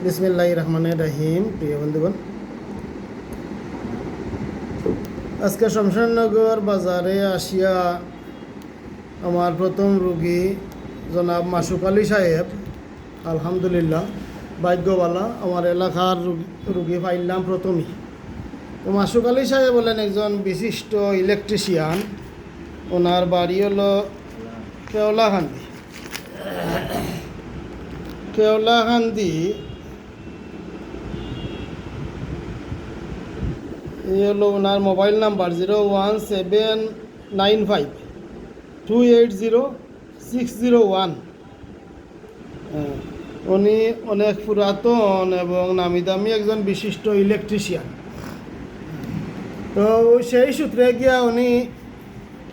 বিসমিল্লাহির রহমানির রহিম। প্রিয় বন্ধুগণ, আজকে শমশেরনগর বাজারে আসিয়া আমার প্রথম রুগী জনাব মাসুক আলী সাহেব, আলহামদুলিল্লাহ ভাগ্যবালা, আমার এলাকার রুগী পাইলাম প্রথমই। তো মাসুক আলী সাহেব বলেন একজন বিশিষ্ট ইলেকট্রিশিয়ান। ওনার বাড়ি হলো কেওলাকান্দি। এই হলো ওনার মোবাইল নাম্বার 01795280601। উনি অনেক পুরাতন এবং নামি দামি একজন বিশিষ্ট ইলেকট্রিশিয়ান। তো সেই সূত্রে গিয়া উনি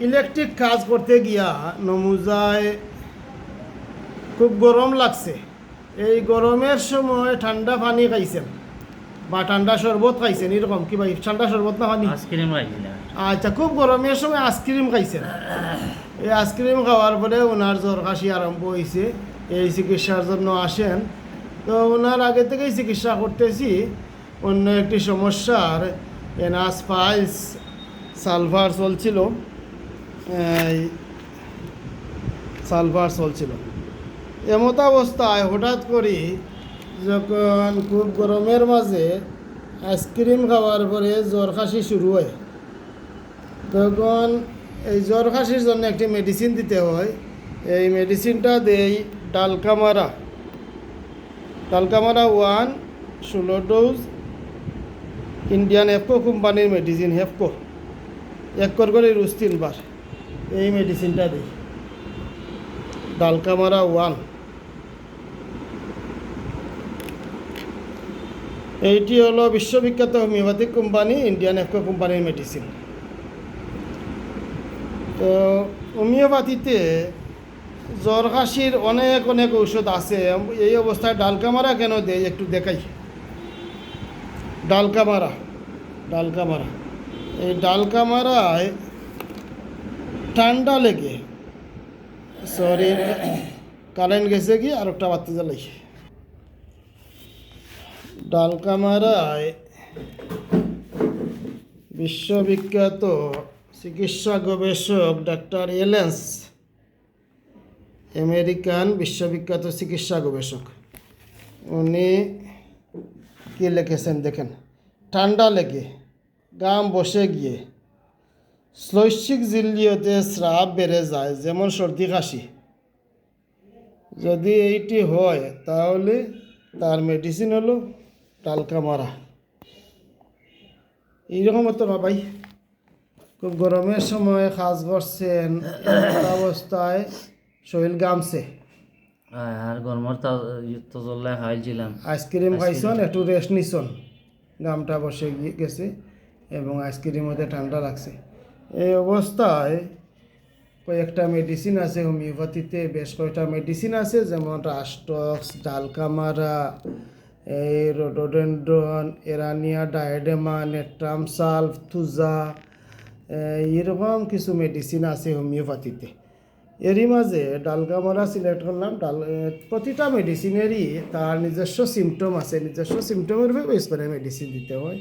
ইলেকট্রিক কাজ করতে গিয়া নমুজায় খুব গরম লাগছে। এই গরমের সময় ঠান্ডা পানি খাইছেন বা ঠান্ডা শরবত খাইছেন, এরকম কি ভাই? ঠান্ডা শরবত না পানি? আইসক্রিম খাইছিলাম। আচ্ছা, খুব গরমের সময় আইসক্রিম খাইছেন। এই আইসক্রিম খাওয়ার পরে ওনার জ্বর কাশি আরম্ভ হয়েছে। এই চিকিৎসার জন্য আসেন। তো ওনার আগে থেকেই চিকিৎসা করতেছি অন্য একটি সমস্যার এনাস ফাইলস সালভার চলছিল। এমত অবস্থায় হঠাৎ করে যখন খুব গরমের মাঝে আইসক্রিম খাওয়ার পরে জ্বর কাশি শুরু হয়, তখন এই জ্বর কাশির জন্য একটি মেডিসিন দিতে হয়। এই মেডিসিনটা দেই ডালকামারা 16 ডোজ, ইন্ডিয়ান হেফকো কোম্পানির মেডিসিন। হেফকো 1 করে রুজ 3 বার। এই মেডিসিনটা দিই ডালকামারা 1। এইটি হলো বিশ্ববিখ্যাত হোমিওপ্যাথিক কোম্পানি ইন্ডিয়ান হেফকো কোম্পানির মেডিসিন। তো হোমিওপ্যাথিতে জ্বর কাশির অনেক ঔষধ আছে। এই অবস্থায় ডালকামারা কেন দেয় একটু দেখাই। ডালকামারা এই ডালকামারায় ঠান্ডা লেগে, সরি কারেন্ট গেছে কি আর একটা বাতি জ্বালাই। ডালকামারায় বিশ্ববিখ্যাত চিকিৎসা গবেষক ডাক্তার এলেন্স, আমেরিকান বিশ্ববিখ্যাত চিকিৎসা গবেষক, উনি কী লিখেছেন দেখেন। ঠান্ডা লেগে, গাম বসে গিয়ে, শ্লৈষ্মিক ঝিল্লিতে স্রাব বেড়ে যায়, যেমন সর্দি কাশি, যদি এইটি হয় তাহলে তার মেডিসিন হলো ডালকামারা। এইরকম হতো না ভাই, খুব গরমের সময় কাজ করছেন, অবস্থায় শরীর গামছে, আর গরমের তো জল্লাই খাইছিলাম। আইসক্রিম খাইছন, একটু রেস্ট নিছন, গামটা বসে গেছে এবং আইসক্রিমের মধ্যে ঠান্ডা লাগছে। এই অবস্থায় কয়েকটা মেডিসিন আছে হোমিওপ্যাথিতে, বেশ কয়েকটা মেডিসিন আছে, যেমন রাস্টক্স, ডালকামারা, এই রোডোডেন্ড্রন, এরানিয়া, ডায়েডেমা, নেট্রাম সালভ, থুজা, এরকম কিছু মেডিসিন আছে হোমিওপ্যাথিতে। এরই মাঝে ডালকামারা সিলেক্ট করলাম। প্রতিটা মেডিসিনেরই তার নিজস্ব সিমটম আছে, নিজস্ব সিমটমের উপর বেস করে মেডিসিন দিতে হয়।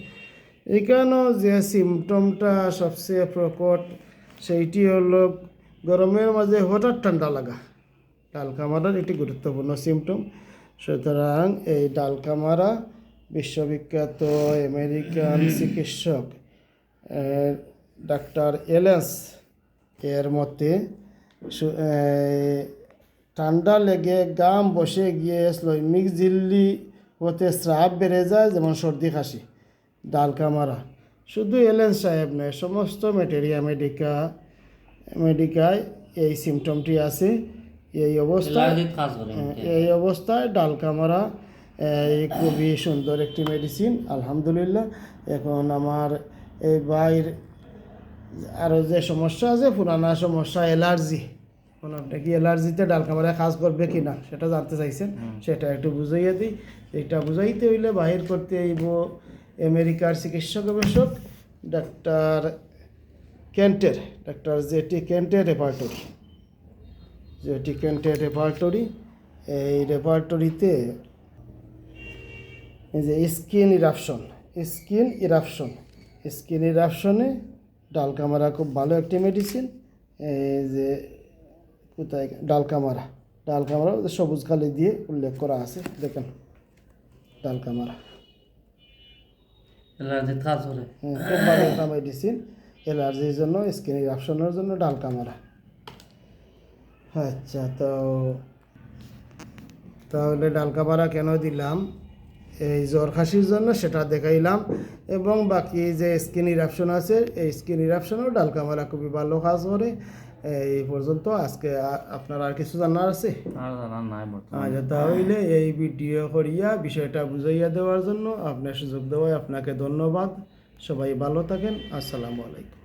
এইখানেও যে সিমটমটা সবচেয়ে প্রকট, সেইটি হলো গরমের মাঝে হঠাৎ ঠান্ডা লাগা। ডালকামারার একটি গুরুত্বপূর্ণ সিমটম। সুতরাং এই ডালকামারা বিশ্ববিখ্যাত আমেরিকান চিকিৎসক ডাক্তার এলেন্স এর মতে ঠান্ডা লেগে গাম বসে গিয়ে শ্লৈষ্মিক ঝিল্লি হতে স্রাব বেড়ে যায়, যেমন সর্দি কাশি, ডালকামারা। শুধু এলেন্স সাহেব নয়, সমস্ত মেডিকায় এই সিমটমটি আছে। এই অবস্থায় ডালকামারা খুবই সুন্দর একটি মেডিসিন, আলহামদুলিল্লাহ। এখন আমার এই ভাইয়ের আরও যে সমস্যা আছে, পুরানা সমস্যা, অ্যালার্জি, এখন আপনি কি অ্যালার্জিতে ডালকামারা কাজ করবে কি না সেটা জানতে চাইছেন, সেটা একটু বুঝাইয়া দিই। এটা বুঝাইতে হইলে বাহির করতে হইব আমেরিকার চিকিৎসা গবেষক ডাক্তার জেটি কেন্টের রেপার্টরি। এই রেপার্টরিতে এই যে স্কিন ইরাপশনে ডালকামারা খুব ভালো একটি মেডিসিন। এই যে কোথায় ডালকামারা সবুজ কালি দিয়ে উল্লেখ করা আছে, দেখেন ডালকামারা। অ্যালার্জি কাজ করে। খুব ভালো একটা মেডিসিন অ্যালার্জির জন্য, স্কিন ইরাপশনের জন্য ডালকামারা। আচ্ছা, তাহলে ডালকামারা কেন দিলাম, এই জ্বর খাসির জন্য সেটা দেখাইলাম, এবং বাকি যে স্কিন ইরাপশন আছে এই স্কিন ইরাপশনও ডালকামারা খুবই ভালো কাজ করে। এই পর্যন্ত আজকে আপনার আর কিছু জানার আছে? আর জানা নাই বর্তমানে। আচ্ছা, তাহলে এই ভিডিও করিয়া বিষয়টা বুঝাইয়া দেওয়ার জন্য আপনার সুযোগ দেওয়ায় আপনাকে ধন্যবাদ। সবাই ভালো থাকেন। আসসালামু আলাইকুম।